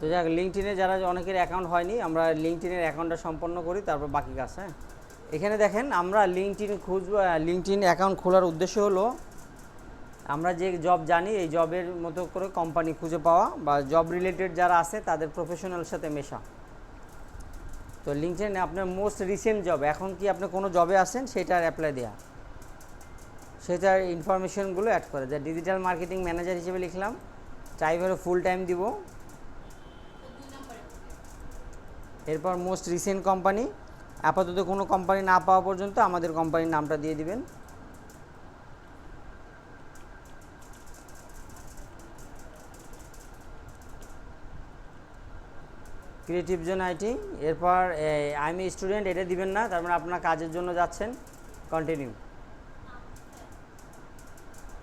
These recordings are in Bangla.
তো যাক, লিঙ্কডইনে যারা অনেকের অ্যাকাউন্ট হয়নি, আমরা লিঙ্কডইনের অ্যাকাউন্টটা সম্পন্ন করি, তারপর বাকি কাজ। হ্যাঁ, এখানে দেখেন আমরা লিঙ্কডইন খুঁজব। লিঙ্কডইন অ্যাকাউন্ট খোলার উদ্দেশ্য হলো আমরা যে জব জানি এই জবের মতো করে কোম্পানি খুঁজে পাওয়া, বা জব রিলেটেড যারা আছে তাদের প্রফেশনাল সাথে মেশা। তো লিঙ্কডইনে আপনার মোস্ট রিসেন্ট জব, এখন কি আপনি কোনো জবে আছেন সেটার অ্যাপ্লাই দেওয়া, সেটার ইনফরমেশনগুলো অ্যাড করে। যা ডিজিটাল মার্কেটিং ম্যানেজার হিসেবে লিখলাম, টাইপ হলো ফুল টাইম দিব। এরপর মোস্ট রিসেন্ট কোম্পানি, আপাতত কোনো কোম্পানি না পাওয়া পর্যন্ত আমাদের কোম্পানির নামটা দিয়ে দিবেন। Creative zone IT. এরপর আই এম স্টুডেন্ট এটা দিবেন না, তার মানে আপনার কাজের জন্য যাচ্ছেন। কন্টিনিউ।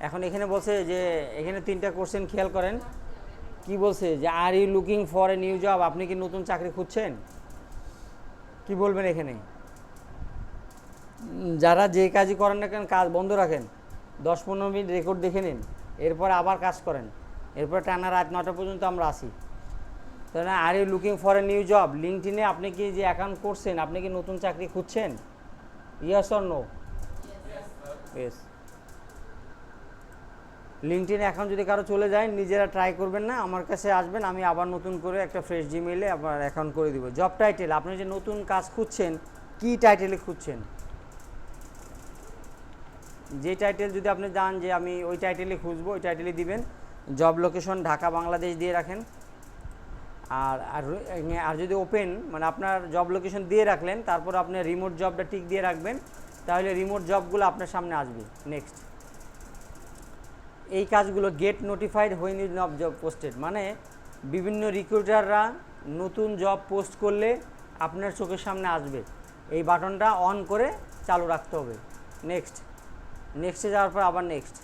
এখন এখানে বলছে যে, এখানে 3টা কোশ্চেন খেয়াল করেন। কি বলছে যে are you looking for a new job, আপনি কি নতুন চাকরি খুঁজছেন? কি বলবেন এখানে? যারা যে কাজই করেন না কেন, কাজ বন্ধ রাখেন, 10-15 মিনিট রেকর্ড দেখে নিন, এরপর আবার কাজ করেন, এরপর টানা রাত 9টা পর্যন্ত আমরা আসি। তাহলে আর you looking for a new job, লিঙ্কডইনে আপনি কি যে অ্যাকাউন্ট করছেন, আপনি কি নতুন চাকরি খুঁজছেন? Yes or no? Yes. LinkedIn account যদি কারো চলে যায়, নিজেরা ট্রাই করবেন না, আমার কাছে আসবেন, আমি আবার নতুন করে একটা ফ্রেশ জিমেইলে আবার অ্যাকাউন্ট করে দিব। জব টাইটেল, আপনি যে নতুন কাজ খুঁজছেন কি টাইটেলে খুঁজছেন, যে টাইটেল যদি আপনি জান যে আমি ওই টাইটেলে খুঁজবো, ওই টাইটেলে দিবেন। জব লোকেশন ঢাকা বাংলাদেশ দিয়ে রাখেন। আর আর যদি ওপেন, মানে আপনার জব লোকেশন দিয়ে রাখলেন, তারপর আপনি রিমোট জবটা টিক দিয়ে রাখবেন, তাহলে রিমোট জবগুলো আপনার সামনে আসবে। নেক্সট, এই কাজগুলো get notified when is not job posted, মানে বিভিন্ন রিক্রুটাররা নতুন জব পোস্ট করলে আপনার চোখের সামনে আসবে, এই বাটনটা অন করে চালু রাখতে হবে। নেক্সট, নেক্সটে যাওয়ার পর আবার নেক্সট।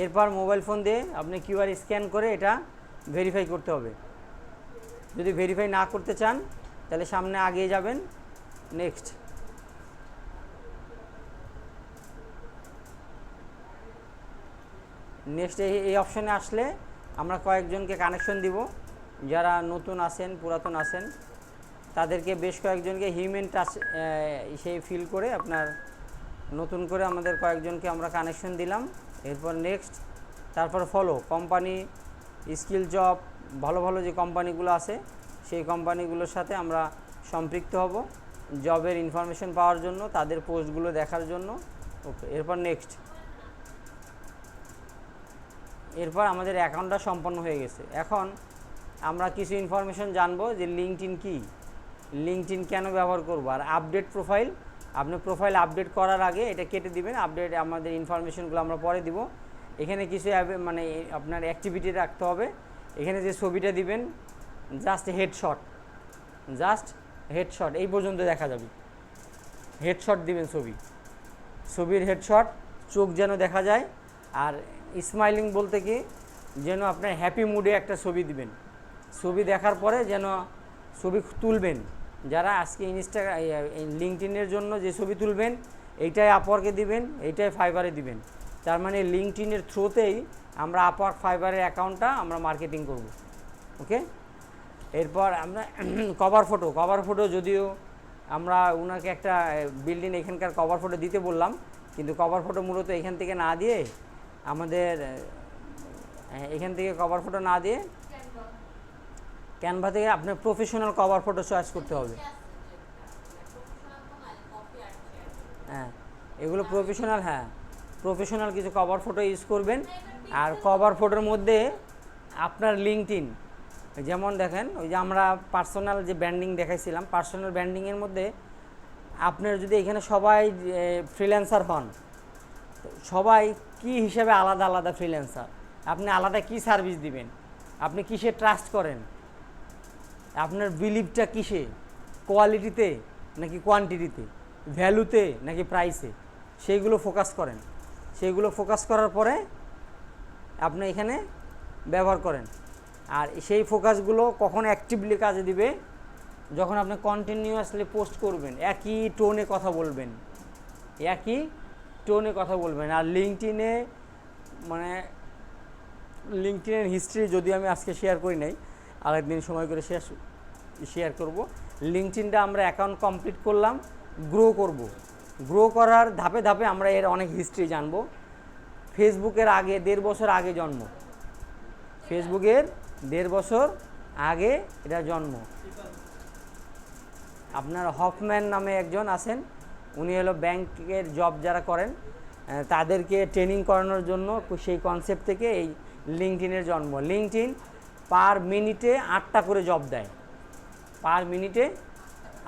এরপর মোবাইল ফোন দিয়ে আপনি কিউআর স্ক্যান করে এটা ভেরিফাই করতে হবে। যদি ভেরিফাই না করতে চান তাহলে সামনে আগিয়ে যাবেন। নেক্সট, নেক্সট এই অপশানে আসলে আমরা কয়েকজনকে কানেকশন দিব, যারা নতুন আছেন, পুরাতন আছেন, তাদেরকে বেশ কয়েকজনকে হিউম্যান টাচ সেই ফিল করে আপনার নতুন করে আমাদের কয়েকজনকে আমরা কানেকশন দিলাম। এরপর নেক্সট, তারপর ফলো কোম্পানি, স্কিল জব, ভালো ভালো যে কোম্পানিগুলো আছে সেই কোম্পানিগুলোর সাথে আমরা সম্পৃক্ত হব জবের ইনফরমেশন পাওয়ার জন্য, তাদের পোস্টগুলো দেখার জন্য। ওকে, এরপর নেক্সট। এরপর আমাদের অ্যাকাউন্টটা সম্পন্ন হয়ে গেছে। এখন আমরা কিছু ইনফরমেশন জানবো যে লিঙ্কডইন কি, লিঙ্কডইন কেন ব্যবহার করব, আর আপডেট প্রোফাইল। আপনি প্রোফাইল আপডেট করার আগে এটা কেটে দিবেন, আপডেট আমাদের ইনফরমেশনগুলো আমরা পরে দিব। এখানে কিছু মানে আপনার অ্যাক্টিভিটি রাখতে হবে। এখানে যে ছবিটা দিবেন, জাস্ট হেডশট, জাস্ট হেডশট এই পর্যন্ত দেখা যাবে। হেডশট দিবেন, ছবির হেডশট, চোখ যেন দেখা যায়। আর স্মাইলিং বলতে কি, যেন আপনার হ্যাপি মুডে একটা ছবি দিবেন। ছবি দেখার পরে যেন ছবি তুলবেন, যারা আজকে লিঙ্কডইনের জন্য যে ছবি তুলবেন এইটাই আপওয়ার্কে দিবেন, এইটাই ফাইবারে দিবেন। তার মানে লিঙ্কডইনের থ্রুতেই আমরা আপওয়ার্ক ফাইবারের অ্যাকাউন্টটা আমরা মার্কেটিং করব। ওকে, এরপর আমরা কভার ফটো, যদিও আমরা ওনাকে একটা বিল্ডিং এখানকার কভার ফটো দিতে বললাম, কিন্তু কভার ফটো মূলত এখান থেকে না দিয়ে আমাদের এখান থেকে কভার ফটো না দিয়ে ক্যানভা থেকে আপনার প্রফেশনাল কভার ফটো চয়েস করতে হবে। হ্যাঁ, এগুলো প্রফেশনাল, হ্যাঁ প্রফেশনাল কিছু কভার ফটো ইউজ করবেন। আর কভার ফটোর মধ্যে আপনার লিঙ্কডইন, যেমন দেখেন ওই যে আমরা পার্সোনাল যে ব্র্যান্ডিং দেখাইছিলাম, পার্সোনাল ব্র্যান্ডিংয়ের মধ্যে আপনার যদি এখানে সবাই ফ্রিল্যান্সার হন, সবাই কি হিসাবে আলাদা আলাদা ফ্রিল্যান্সার, আপনি আলাদা কি সার্ভিস দিবেন, আপনি কিসে ট্রাস্ট করেন, আপনার বিলিভটা কিসে, কোয়ালিটিতে নাকি কোয়ান্টিটিতে, ভ্যালুতে নাকি প্রাইসে, সেইগুলো ফোকাস করেন। সেইগুলো ফোকাস করার পরে আপনি এখানে ব্যবহার করেন। আর সেই ফোকাসগুলো কখন অ্যাক্টিভলি কাজে দিবে, যখন আপনি কন্টিনিউয়াসলি পোস্ট করবেন, একই টোনে কথা বলবেন, একই টোনে কথা বলবেন। আর লিঙ্কডইনে মানে লিঙ্কডইনের হিস্ট্রি যদি আমি আজকে শেয়ার করি নাই, আরেকদিন সময় করে শেয়ার করব। লিঙ্কডইনটা আমরা অ্যাকাউন্ট কমপ্লিট করলাম, গ্রো করব। গ্রো করার ধাপে ধাপে আমরা এর অনেক হিস্ট্রি জানবো। ফেসবুকের আগে 1.5 বছর আগে জন্ম, ফেসবুকের 1.5 বছর আগে এটা জন্ম। আপনার হফম্যান নামে একজন আছেন, উনি হলো ব্যাংকের জব যারা করেন তাদেরকে ট্রেনিং করানোর জন্য সেই কনসেপ্ট থেকে এই লিঙ্কডইনের জন্ম। লিঙ্কডইন পার মিনিটে 8টা করে জব দেয়, পার মিনিটে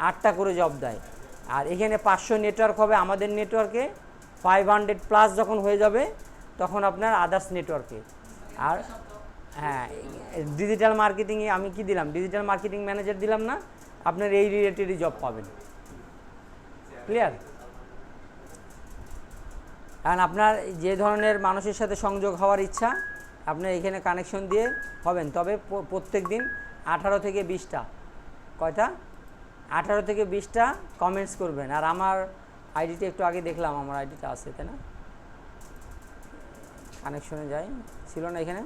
8টা করে জব দেয়। আর এখানে 500 নেটওয়ার্ক হবে আমাদের নেটওয়ার্কে, 500+ যখন হয়ে যাবে তখন আপনার আদার্স নেটওয়ার্কে। আর হ্যাঁ, ডিজিটাল মার্কেটিংয়ে আমি কি দিলাম, ডিজিটাল মার্কেটিং ম্যানেজার দিলাম না, আপনার এই রিলেটেডই জব পাবেন। ক্লিয়ার? কারণ আপনার যে ধরনের মানুষের সাথে সংযোগ হওয়ার ইচ্ছা আপনার এখানে কানেকশন দিয়ে হবেন। তবে প্রত্যেক দিন 18 থেকে 20টা, কয়টা, 18 থেকে 20টা কমেন্টস করবেন। আর আমার আইডিটা একটু আগে দেখলাম, আমার আইডিটা আছে, তাই না? কানেকশনে যাই, ছিল না এখানে?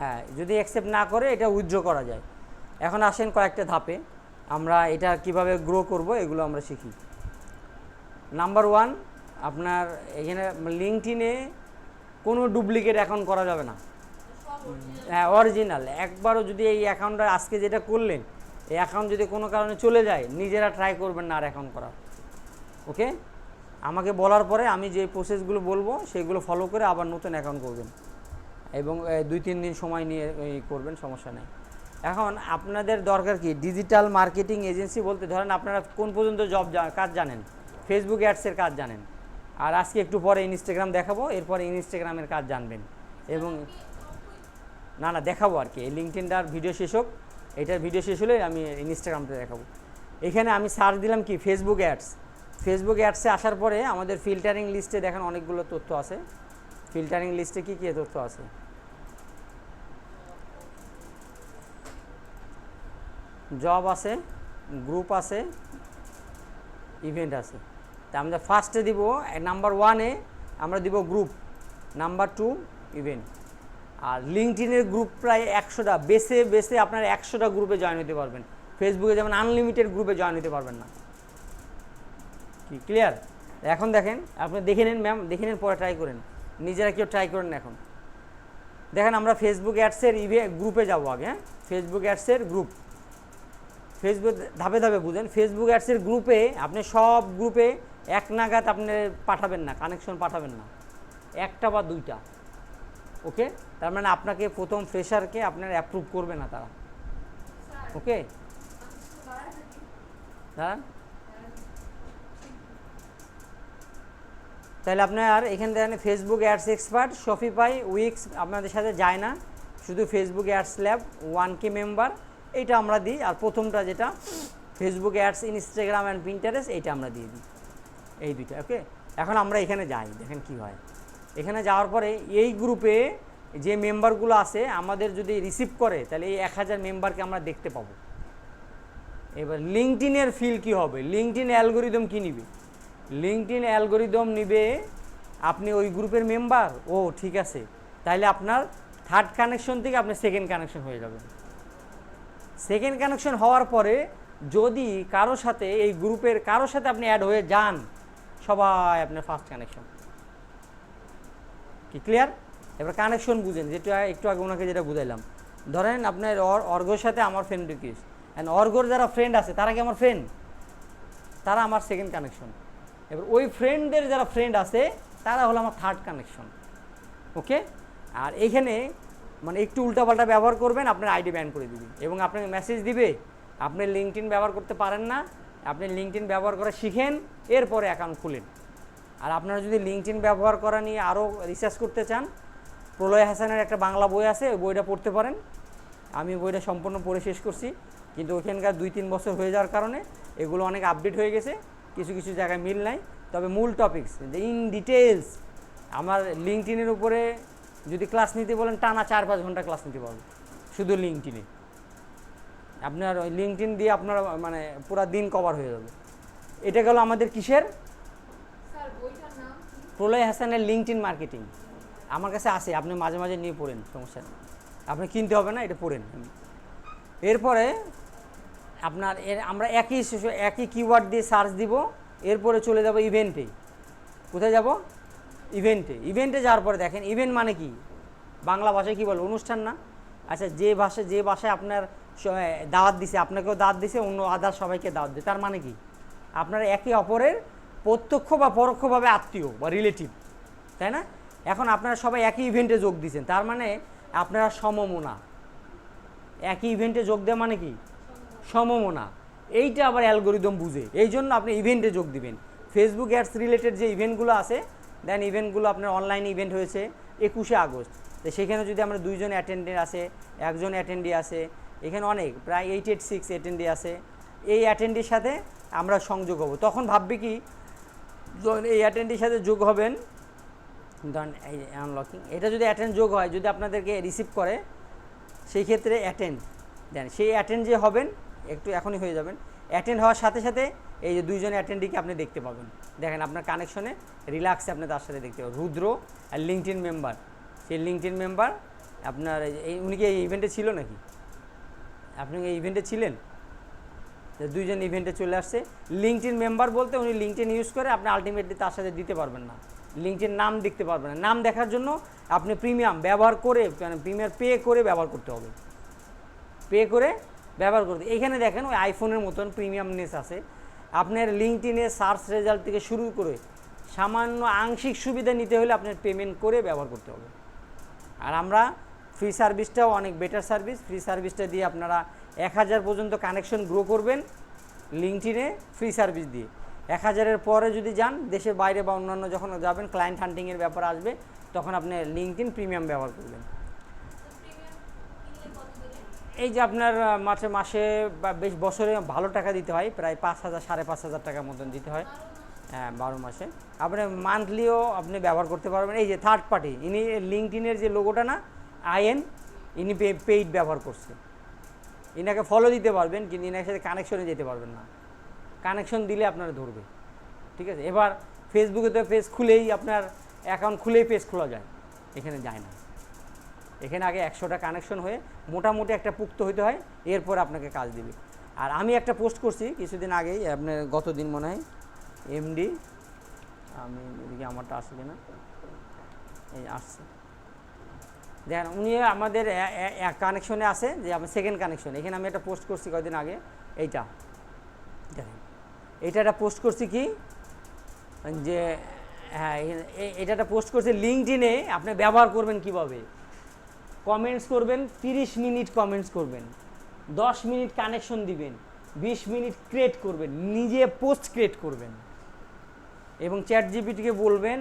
হ্যাঁ, যদি অ্যাকসেপ্ট না করে এটা উইথড্র করা যায়। এখন আসেন কয়েকটা ধাপে আমরা এটা কিভাবে গ্রো করব এগুলো আমরা শিখি। নাম্বার 1, আপনার এখানে লিঙ্কডইনে কোনো ডুপ্লিকেট অ্যাকাউন্ট করা যাবে না। হ্যাঁ, অরিজিনাল। একবারও যদি এই অ্যাকাউন্টটা আজকে যেটা করলেন এই অ্যাকাউন্ট যদি কোনো কারণে চলে যায়, নিজেরা ট্রাই করবেন না আর অ্যাকাউন্ট করার। ওকে, আমাকে বলার পরে আমি যে প্রসেসগুলো বলবো সেগুলো ফলো করে আবার নতুন অ্যাকাউন্ট করবেন এবং 2-3 দিন সময় নিয়ে করবেন, সমস্যা নেই। এখন আপনাদের দরকার কি, ডিজিটাল মার্কেটিং এজেন্সি বলতে ধরেন আপনারা কোন পর্যন্ত কাজ জানেন, ফেসবুক অ্যাডসের কাজ জানেন, আর আজকে একটু পরে ইনস্টাগ্রাম দেখাবো, এরপরে ইনস্টাগ্রামের কাজ জানবেন। এবং না দেখাবো আর কি, এই লিঙ্কডইনটার ভিডিও শেষ হোক, এটার ভিডিও শেষ হলে আমি ইনস্টাগ্রামটা দেখাবো। এখানে আমি সার্চ দিলাম কি, ফেসবুক অ্যাডস। ফেসবুক অ্যাডসে আসার পরে আমাদের ফিল্টারিং লিস্টে দেখেন অনেকগুলো তথ্য আছে। ফিল্টারিং লিস্টে কী কী তথ্য আছে, জব আছে, গ্রুপ আছে, ইভেন্ট আছে। তা আমরা ফার্স্টে দিব নাম্বার 1-এ আমরা দিব গ্রুপ, নাম্বার 2 ইভেন্ট। আর লিঙ্কডইনের গ্রুপ প্রায় 100টা, বেসে আপনার 100টা গ্রুপে জয়েন হতে পারবেন। ফেসবুকে যেমন আনলিমিটেড গ্রুপে জয়েন হতে পারবেন না। কি ক্লিয়ার? এখন দেখেন, আপনি দেখে নিন ম্যাম, দেখে নিন, পরে ট্রাই করেন, নিজেরা কেউ ট্রাই করেন। এখন দেখেন আমরা ফেসবুক অ্যাডসের গ্রুপে যাবো আগে। হ্যাঁ, ফেসবুক অ্যাডসের গ্রুপ, ফেসবুক ধাপে ধাপে বুঝেন। ফেসবুক অ্যাডসের গ্রুপে আপনি সব গ্রুপে এক নাগাদ আপনি পাঠাবেন না, কানেকশন পাঠাবেন না, 1টা বা 2টা। ওকে, তার মানে আপনাকে প্রথম ফ্রেশারকে আপনার অ্যাপ্রুভ করবে না তারা। ওকে, হ্যাঁ, তাহলে আপনার এখানে দেখেন Facebook ads expert, Shopify, weeks আপনাদের সাথে যায় না, শুধু Facebook ads lab 1K member, এইটা আমরা দিই। আর প্রথমটা যেটা Facebook ads, Instagram and Pinterest, এইটা আমরা দিয়ে দিই, এই 2টা। ওকে, এখন আমরা এখানে যাই, দেখেন কি হয়। এখানে যাওয়ার পরে এই গ্রুপে যে মেম্বারগুলো আছে আমাদের যদি রিসিভ করে তাহলে এই 1000 মেম্বারকে আমরা দেখতে পাবো। এবার লিঙ্কডইনের ফিল কি হবে, লিঙ্কডইন অ্যালগোরিদম কি নিবে, লিঙ্কডইন অ্যালগোরিদম নিবে আপনি ওই গ্রুপের মেম্বার, ও ঠিক আছে, তাহলে আপনার থার্ড কানেকশন থেকে আপনি সেকেন্ড কানেকশন হয়ে যাবেন। সেকেন্ড কানেকশন হওয়ার পরে যদি কারোর সাথে এই গ্রুপের কারোর সাথে আপনি অ্যাড হয়ে যান, সবাই আপনার ফার্স্ট কানেকশন। কি ক্লিয়ার? এবার কানেকশন বুঝেন, যেটা একটু আগে ওনাকে যেটা বুঝাইলাম। ধরেন আপনার অর্ঘর সাথে আমার ফ্রেন্ড রিকোয়েস্ট, অ্যান্ড অর্ঘর যারা ফ্রেন্ড আছে তারা কি আমার ফ্রেন্ড, তারা আমার সেকেন্ড কানেকশন। এবার ওই ফ্রেন্ডদের যারা ফ্রেন্ড আছে তারা হলো আমার থার্ড কানেকশন। ওকে, আর এইখানে মানে একটু উল্টাপাল্টা ব্যবহার করবেন, আপনার আইডি ব্যান করে দিবে এবং আপনাকে মেসেজ দিবে আপনি লিঙ্কডইন ব্যবহার করতে পারেন না, আপনি লিঙ্কডইন ব্যবহার করা শিখেন, এরপরে অ্যাকাউন্ট খুলেন। আর আপনারা যদি লিঙ্কডইন ব্যবহার করা নিয়ে আরও রিসার্চ করতে চান, প্রলয় হাসানের একটা বাংলা বই আছে, ওই বইটা পড়তে পারেন। আমি বইটা সম্পূর্ণ পড়ে শেষ করছি, কিন্তু ওখানকার 2-3 বছর হয়ে যাওয়ার কারণে এগুলো অনেক আপডেট হয়ে গেছে, কিছু কিছু জায়গায় মিল নাই। তবে মূল টপিকস ইন ডিটেলস আমার লিঙ্কডইনের উপরে যদি ক্লাস নিতে বলেন টানা 4-5 ঘন্টা ক্লাস নিতে পারবো শুধু লিঙ্কডইনে। আপনার ওই লিঙ্কডইন দিয়ে আপনার মানে পুরো দিন কভার হয়ে যাবে। এটা গেল আমাদের কিসের, প্রলয় হাসানের লিঙ্কডইন মার্কেটিং। আমার কাছে আছে, আপনি মাঝে মাঝে নিয়ে পড়েন, সমস্যা নেই। আপনি কিনতে হবে না, এটা পড়েন। এরপরে আপনার আমরা একই কিওয়ার্ড দিয়ে সার্চ দিব, এরপরে চলে যাব ইভেন্টে। কোথায় যাব? ইভেন্টে যাওয়ার পরে দেখেন ইভেন্ট মানে কি, বাংলা ভাষায় কী বলে? অনুষ্ঠান না? আচ্ছা, যে ভাষায় আপনার দাওয়াত দিছে, আপনাকেও দাওয়াত দিছে, অন্য আদার সবাইকে দাওয়াত দিছে, তার মানে কি আপনারা একে অপরের প্রত্যক্ষ বা পরোক্ষভাবে আত্মীয় বা রিলেটিভ, তাই না? এখন আপনারা সবাই একই ইভেন্টে যোগ দিচ্ছেন, তার মানে আপনারা সমমনা। একই ইভেন্টে যোগ দেওয়া মানে কি? সমমনা। এইটা আবার অ্যালগোরিদম বুঝে, এই জন্য আপনি ইভেন্টে যোগ দিবেন। ফেসবুক অ্যাডস রিলেটেড যে ইভেন্টগুলো আছে, দেন ইভেন্টগুলো আপনার অনলাইন ইভেন্ট হয়েছে 21শে আগস্ট, তো সেখানে যদি আমরা 2 জন অ্যাটেন্ডেন্ট আছে, 1 জন অ্যাটেন্ডি আছে, এখানে অনেক প্রায় 886 অ্যাটেন্ডি আছে, এই অ্যাটেন্ডির সাথে আমরা সংযোগ হব। তখন ভাববে কি, যখন এই অ্যাটেন্ডির সাথে যোগ হবেন, ধরেন এই আনলকিং, এটা যদি অ্যাটেন্ড যোগ হয়, যদি আপনাদেরকে রিসিভ করে, সেই ক্ষেত্রে অ্যাটেন্ড দেন, সেই অ্যাটেন্ড যে হবেন একটু এখনই হয়ে যাবেন, অ্যাটেন্ড হওয়ার সাথে সাথে এই যে 2 জন অ্যাটেন্ডিকে আপনি দেখতে পাবেন। দেখেন আপনার কানেকশনে রিল্যাক্সে আপনি তার সাথে দেখতে পাবেন। রুদ্র আর লিঙ্কডইন মেম্বার, সেই লিঙ্কডইন মেম্বার আপনার উনি কি এই ইভেন্টে ছিল নাকি? আপনি এই ইভেন্টে ছিলেন? 2 জন ইভেন্টে চলে আসছে। লিঙ্কডইন মেম্বার বলতে উনি লিঙ্কডইন ইউজ করে, আপনি আলটিমেটলি তার সাথে দিতে পারবেন না, লিঙ্কডইন নাম দেখতে পারবেন না। নাম দেখার জন্য আপনি প্রিমিয়াম ব্যবহার করে, প্রিমিয়াম পে করে ব্যবহার করতে হবে, পে করে ব্যবহার করতে। এইখানে দেখেন ওই আইফোনের মতন প্রিমিয়ামনেস আছে। আপনার লিঙ্কডইনে সার্চ রেজাল্ট থেকে শুরু করে সামান্য আংশিক সুবিধা নিতে হলে আপনার পেমেন্ট করে ব্যবহার করতে হবে। আর আমরা ফ্রি সার্ভিসটাও অনেক বেটার সার্ভিস। ফ্রি সার্ভিসটা দিয়ে আপনারা 1000 পর্যন্ত কানেকশন গ্রো করবেন লিঙ্কডইনে ফ্রি সার্ভিস দিয়ে। 1000-এর পরে যদি যান, দেশের বাইরে বা অন্যান্য যখন যাবেন, ক্লায়েন্ট হান্টিংয়ের ব্যাপার আসবে, তখন আপনি লিঙ্কডইন প্রিমিয়াম ব্যবহার করবেন। এই যে আপনার মাসে বা বেশ বছরে ভালো টাকা দিতে হয়, প্রায় 5000 5500 টাকার মতন দিতে হয়, হ্যাঁ 12 মাসে। আপনি মান্থলিও আপনি ব্যবহার করতে পারবেন। এই যে থার্ড পার্টি, ইনি লিঙ্কডইনের যে লোগোটা না, আইএন, ইনি পেইড ব্যবহার করছে, ইনাকে ফলো দিতে পারবেন, কিন্তু ইনার সাথে কানেকশনে যেতে পারবেন না। কানেকশন দিলে আপনারা ধরবে, ঠিক আছে? এবার ফেসবুকে তো পেজ খুলেই, আপনার অ্যাকাউন্ট খুলেই পেজ খোলা যায়, এখানে যায় না। এখানে আগে 100টা কানেকশন হয়ে মোটামুটি একটা পুক্ত হইতে হয়, এরপর আপনাকে কাজ দিবে। আর আমি একটা পোস্ট করছি কিছুদিন আগেই, আপনার গত দিন মনে হয়, এমডি, আমি এদিকে আমারটা আসে কিনা, এই আসছে, দেখেন উনি আমাদের কানেকশনে আছে, যে আমার সেকেন্ড কানেকশন। এখানে আমি একটা পোস্ট করছি কয়েকদিন আগে, এইটা দেখেন, এইটা একটা পোস্ট করছি কি, যে হ্যাঁ এটা একটা পোস্ট করছি লিঙ্কডইনে আপনি ব্যবহার করবেন কিভাবে। কমেন্টস করবেন, 30 মিনিট কমেন্টস করবেন, 10 মিনিট কানেকশন দিবেন, 20 মিনিট ক্রিয়েট করবেন, নিজে পোস্ট ক্রিয়েট করবেন, এবং চ্যাট জিপিটিকে বলবেন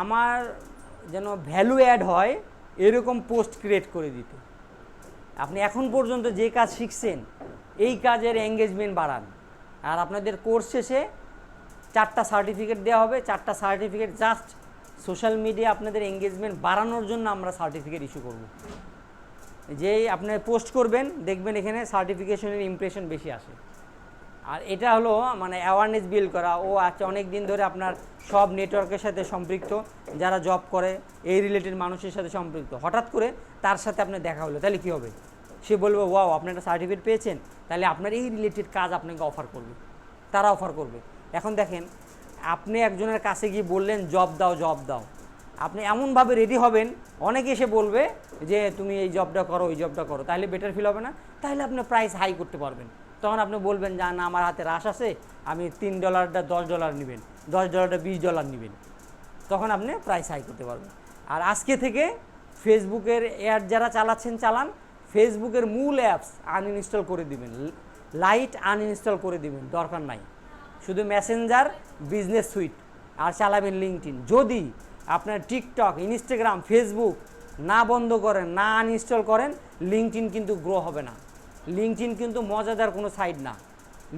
আমার যেন ভ্যালু অ্যাড হয় এরকম পোস্ট ক্রিয়েট করে দিতে। আপনি এখন পর্যন্ত যে কাজ শিখছেন, এই কাজের এঙ্গেজমেন্ট বাড়ান। আর আপনাদের কোর্স শেষে 4টা সার্টিফিকেট দেওয়া হবে। 4টা সার্টিফিকেট জাস্ট সোশ্যাল মিডিয়া আপনাদের এঙ্গেজমেন্ট বাড়ানোর জন্য আমরা সার্টিফিকেট ইস্যু করব। যেই আপনি পোস্ট করবেন, দেখবেন এখানে সার্টিফিকেশনের ইমপ্রেশন বেশি আসে। আর এটা হলো মানে অ্যাওয়ারনেস বিল্ড করা। ও আচ্ছা, অনেক দিন ধরে আপনার সব নেটওয়ার্কের সাথে সম্পৃক্ত, যারা জব করে এই রিলেটেড মানুষের সাথে সম্পৃক্ত, হঠাৎ করে তার সাথে আপনার দেখা হলো, তাহলে কী হবে? সে বলবে ওয়াও, আপনি একটা সার্টিফিকেট পেয়েছেন, তাহলে আপনার এই রিলেটেড কাজ আপনাকে অফার করবে, তারা অফার করবে। এখন দেখেন, আপনি একজনের কাছে গিয়ে বললেন জব দাও, জব দাও, আপনি এমনভাবে রেডি হবেন, অনেকে এসে বলবে যে তুমি এই জবটা করো, ওই জবটা করো, তাহলে বেটার ফিল হবে না? তাহলে আপনি প্রাইস হাই করতে পারবেন। তখন আপনি বলবেন যে না, আমার হাতে রাশ আছে, আমি $3 $10 নেবেন, $10 $20 নেবেন, তখন আপনি প্রাইস হাই করতে পারবেন। আর আজকে থেকে ফেসবুকের অ্যাড যারা চালাচ্ছেন চালান, ফেসবুকের মূল অ্যাপস আনইনস্টল করে দিবেন, লাইট আনইনস্টল করে দিবেন, দরকার নাই। শুধু মেসেঞ্জার, বিজনেস সুইট আর চালাবেন লিঙ্কডইন। যদি আপনার টিকটক, ইনস্টাগ্রাম, ফেসবুক না বন্ধ করেন, না আনইনস্টল করেন, লিঙ্কডইন কিন্তু গ্রো হবে না। লিঙ্কডইন কিন্তু মজাদার কোনো সাইট না।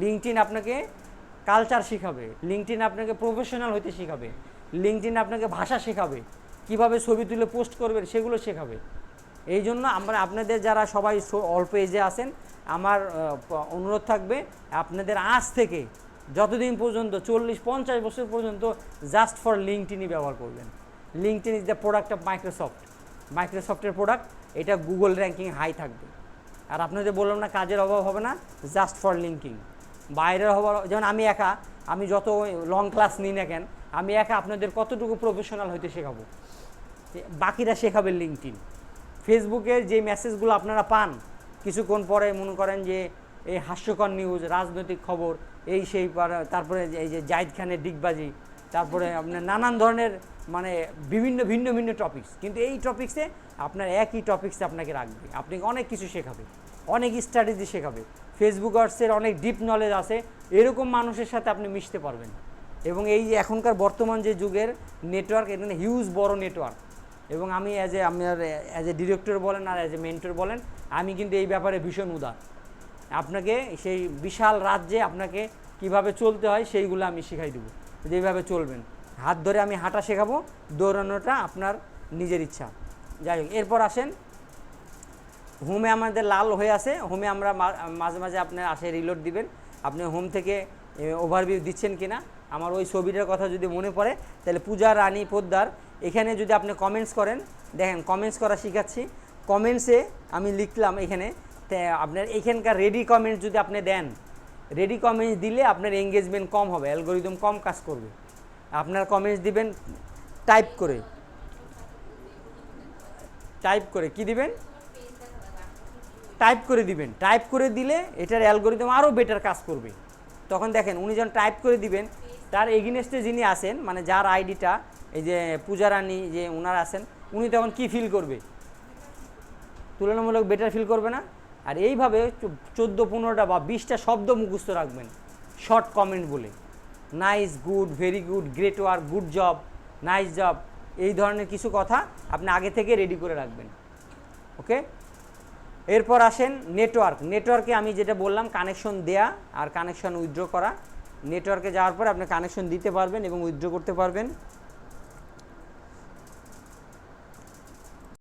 লিঙ্কডইন আপনাকে কালচার শেখাবে, লিঙ্কডইন আপনাকে প্রফেশনাল হতে শেখাবে, লিঙ্কডইন আপনাকে ভাষা শেখাবে, কিভাবে ছবি তুলে পোস্ট করবেন সেগুলো শেখাবে। এই জন্য আমরা আপনাদের যারা সবাই অল্প এজে আছেন, আমার অনুরোধ থাকবে আপনাদের আজ থেকে যতদিন পর্যন্ত 40-50 বছর পর্যন্ত জাস্ট ফর লিঙ্কডইনই ব্যবহার করবেন। LinkedIn is the product of Microsoft. মাইক্রোসফটের প্রোডাক্ট, এটা গুগল র্যাঙ্কিং হাই থাকবে। আর আপনাদের বললাম না কাজের অভাব হবে না, জাস্ট ফর লিঙ্কিং। বাইরের হবার, যেমন আমি যত লং ক্লাস নিই না কেন, আমি একা আপনাদের কতটুকু প্রফেশনাল হইতে শেখাবো, বাকিরা শেখাবে লিঙ্কডইন। ফেসবুকের যে মেসেজগুলো আপনারা পান কিছুক্ষণ পরে, মনে করেন যে এই হাস্যকর নিউজ, রাজনৈতিক খবর, এই সেই, তারপরে এই যে জাহিদ খানের ডিগবাজি, তারপরে আপনার নানান ধরনের মানে বিভিন্ন ভিন্ন ভিন্ন টপিকস, কিন্তু এই টপিক্সে আপনার একই টপিক্সে আপনাকে রাখবে, আপনাকে অনেক কিছু শেখাবে, অনেক স্ট্র্যাটেজি শেখাবে। ফেসবুকার্সের অনেক ডিপ নলেজ আছে, এরকম মানুষের সাথে আপনি মিশতে পারবেন। এবং এই যে এখনকার বর্তমান যে যুগের নেটওয়ার্ক, এখানে হিউজ বড় নেটওয়ার্ক। এবং আমি অ্যাজ এ ডিরেক্টর বলেন আর অ্যাজ এ মেন্টর বলেন, আমি কিন্তু এই ব্যাপারে ভীষণ উদার। আপনাকে সেই বিশাল রাজ্যে আপনাকে কিভাবে চলতে হয় সেইগুলো আমি শেখাই দেবো, যেভাবে চলবেন। হাত ধরে আমি হাঁটা শেখাবো, দৌড়ানোটা আপনার নিজের ইচ্ছা। যাই হোক, এরপর আসেন হোমে। আমাদের লাল হয়ে আছে, হোমে আমরা মাঝে মাঝে আপনার আসে রিলোড দিবেন। আপনি হোম থেকে ওভারভিউ দিচ্ছেন কিনা, আমার ওই ছবিটার কথা যদি মনে পড়ে, তাহলে পূজা রানী পোদ্দার, এখানে যদি আপনি কমেন্টস করেন, দেখেন কমেন্টস করা শিখাচ্ছি। কমেন্টসে আমি লিখলাম এখানে, আপনার এখানকার রেডি কমেন্টস যদি আপনি দেন, রেডি কমেন্টস দিলে আপনার এঙ্গেজমেন্ট কম হবে, অ্যালগোরিদম কম কাজ করবে। আপনার কমেন্টস দিবেন টাইপ করে কি দিবেন, টাইপ করে দিবেন। টাইপ করে দিলে এটার অ্যালগোরিদম আরও বেটার কাজ করবে। তখন দেখেন উনি যখন টাইপ করে দিবেন, তার এগেইনস্টে যিনি আছেন, মানে যার আইডিটা এই যে পূজা রানী যে ওনারা আছেন, উনি তখন কি ফিল করবে, তুলনামূলক বেটার ফিল করবে না? আর এইভাবে 14-15টা বা 20টা শব্দ মুখস্থ রাখবেন শর্ট কমেন্ট বলে, nice, good, very good, great work, good job, nice job, এই ধরনের কিছু কথা আপনি আগে থেকে রেডি করে রাখবেন। ওকে, এরপর আসেন নেটওয়ার্ক। নেটওয়ার্কে আমি যেটা বললাম, কানেকশন দেয়া আর কানেকশন উইথড্র করা। নেটওয়ার্কে যাওয়ার পর আপনি কানেকশন দিতে পারবেন এবং উইথড্র করতে পারবেন।